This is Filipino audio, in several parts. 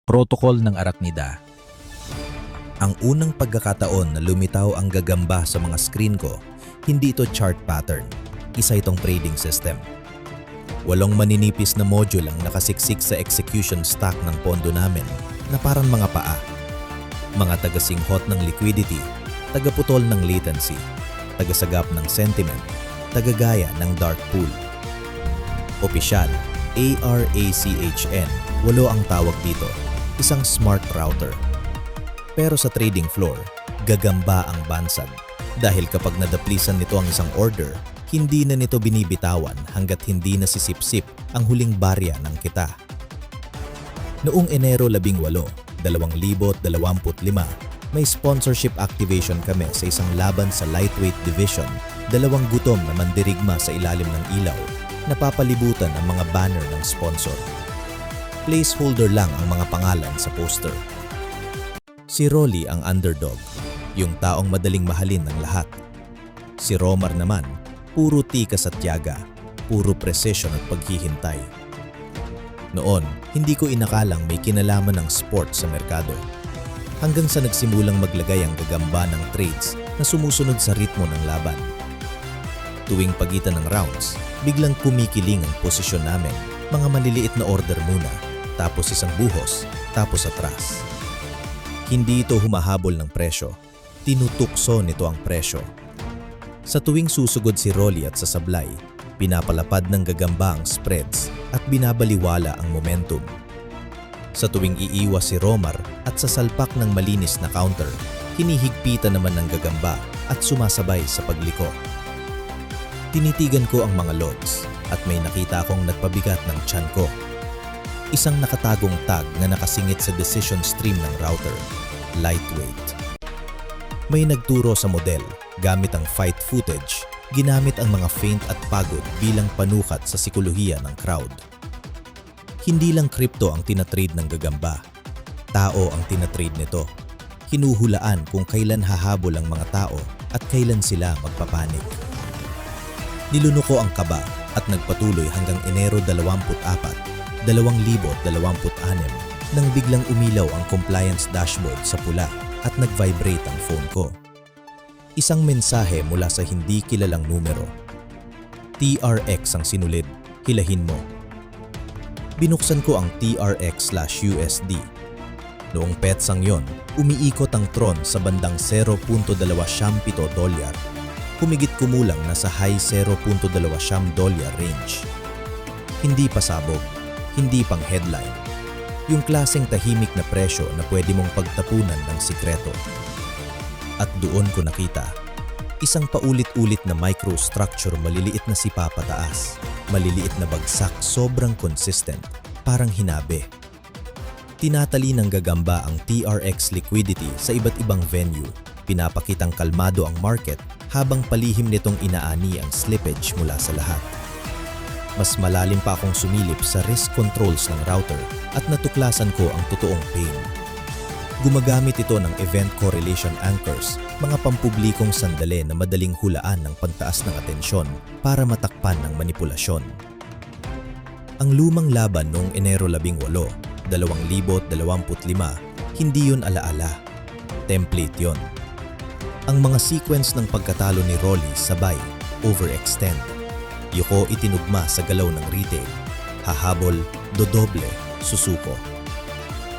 Protocol ng Arachnida. Ang unang pagkakataon na lumitaw ang gagamba sa mga screen ko, hindi ito chart pattern, isa itong trading system. 8 maninipis na module ang nakasiksik sa execution stack ng pondo namin na parang mga paa. Mga tagasinghot ng liquidity, tagaputol ng latency, tagasagap ng sentiment, tagagaya ng dark pool. Opisyal, ARACHN, 8 ang tawag dito, isang smart router. Pero sa trading floor, gagamba ang bansag dahil kapag nadaplisan nito ang isang order, hindi na nito binibitawan hanggat hindi nasisipsip ang huling barya ng kita. Noong Enero 18, 2025, may sponsorship activation kami sa isang laban sa lightweight division, 2 gutom na mandirigma sa ilalim ng ilaw, napapalibutan ang mga banner ng sponsor. Placeholder lang ang mga pangalan sa poster. Si Rolly ang underdog, yung taong madaling mahalin ng lahat. Si Romar naman, puro tikas at tiyaga, puro precision at paghihintay. Noon, hindi ko inakalang may kinalaman ng sport sa merkado. Hanggang sa nagsimulang maglagay ang gagamba ng trades na sumusunod sa ritmo ng laban. Tuwing pagitan ng rounds, biglang kumikiling ang posisyon namin, mga maliliit na order muna, tapos isang buhos, tapos atras. Hindi ito humahabol ng presyo, tinutukso nito ang presyo. Sa tuwing susugod si Rolly at sasablay, pinapalapad ng gagamba ang spreads at binabaliwala ang momentum. Sa tuwing iiwas si Romar at sasalpak ng malinis na counter, hinihigpitan naman ng gagamba at sumasabay sa pagliko. Tinitigan ko ang mga logs at may nakita akong nagpabigat ng tiyan ko. Isang nakatagong tag na nakasingit sa decision stream ng router, lightweight. May nagturo sa model, gamit ang fight footage, ginamit ang mga feint at pagod bilang panukat sa sikolohiya ng crowd. Hindi lang crypto ang tinatrade ng gagamba, tao ang tinatrade nito. Hinuhulaan kung kailan hahabol ang mga tao at kailan sila magpapanik. Nilunuko ang kaba at nagpatuloy hanggang Enero 24, 2026 nang biglang umilaw ang compliance dashboard sa pula at nag-vibrate ang phone ko. Isang mensahe mula sa hindi kilalang numero. TRX ang sinulid, hilahin mo. Binuksan ko ang TRX/USD. Noong petsang yon, umiikot ang Tron sa bandang $0.27. Humigit kumulang nasa high $0.20 range. Hindi pasabog, hindi pang headline. Yung klaseng tahimik na presyo na pwede mong pagtapunan ng sikreto. At doon ko nakita, isang paulit-ulit na microstructure, maliliit na sipa pataas, maliliit na bagsak, sobrang consistent, parang hinabi. Tinatali ng gagamba ang TRX liquidity sa iba't ibang venue, pinapakitang kalmado ang market habang palihim nitong inaani ang slippage mula sa lahat. Mas malalim pa akong sumilip sa risk controls ng router at natuklasan ko ang totoong pain. Gumagamit ito ng event correlation anchors, mga pampublikong sandali na madaling hulaan ng pantaas ng atensyon para matakpan ng manipulasyon. Ang lumang laban noong Enero 18, 2025, hindi yun alaala. Template yon. Ang mga sequence ng pagkatalo ni Rolly sabay, overextend. Yuko itinugma sa galaw ng retail, hahabol, dodoble, susuko.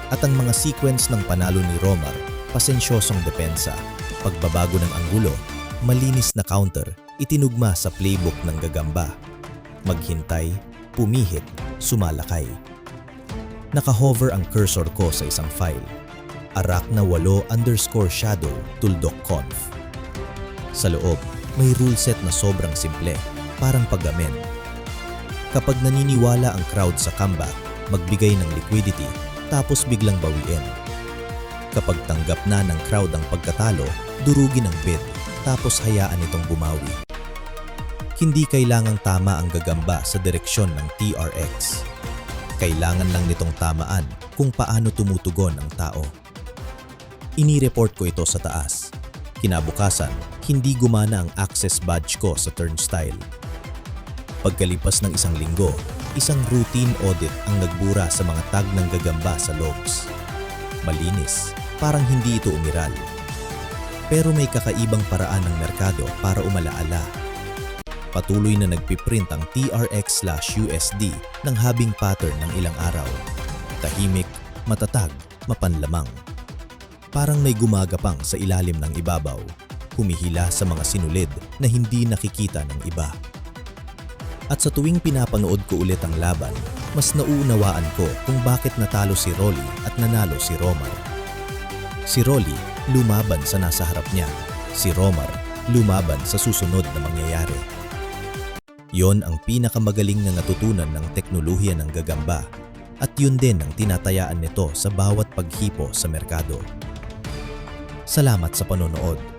At ang mga sequence ng panalo ni Romar, pasensyosong depensa, pagbabago ng anggulo, malinis na counter, itinugma sa playbook ng gagamba. Maghintay, pumihit, sumalakay. Nakahover ang cursor ko sa isang file. Arachna8_shadow tuldok_conf. Sa loob, may rule set na sobrang simple, parang pag-amen. Kapag naniniwala ang crowd sa comeback, magbigay ng liquidity, tapos biglang bawiin. Kapag tanggap na ng crowd ang pagkatalo, durugin ang bid, tapos hayaan itong bumawi. Hindi kailangang tama ang gagamba sa direksyon ng TRX. Kailangan lang nitong tamaan kung paano tumutugon ang tao. Ini-report ko ito sa taas. Kinabukasan, hindi gumana ang access badge ko sa turnstile. Pagkalipas ng isang linggo, isang routine audit ang nagbura sa mga tag ng gagamba sa logs. Malinis, parang hindi ito umiral. Pero may kakaibang paraan ng merkado para umalaala. Patuloy na nagpiprint ang TRX/USD ng habing pattern ng ilang araw. Tahimik, matatag, mapanlamang. Parang may gumagapang sa ilalim ng ibabaw, humihila sa mga sinulid na hindi nakikita ng iba. At sa tuwing pinapanood ko ulit ang laban, mas nauunawaan ko kung bakit natalo si Rolly at nanalo si Romar. Si Rolly lumaban sa nasa harap niya, si Romar lumaban sa susunod na mangyayari. Yon ang pinakamagaling na natutunan ng teknolohiya ng gagamba at yun din ang tinatayaan nito sa bawat paghipo sa merkado. Salamat sa panonood.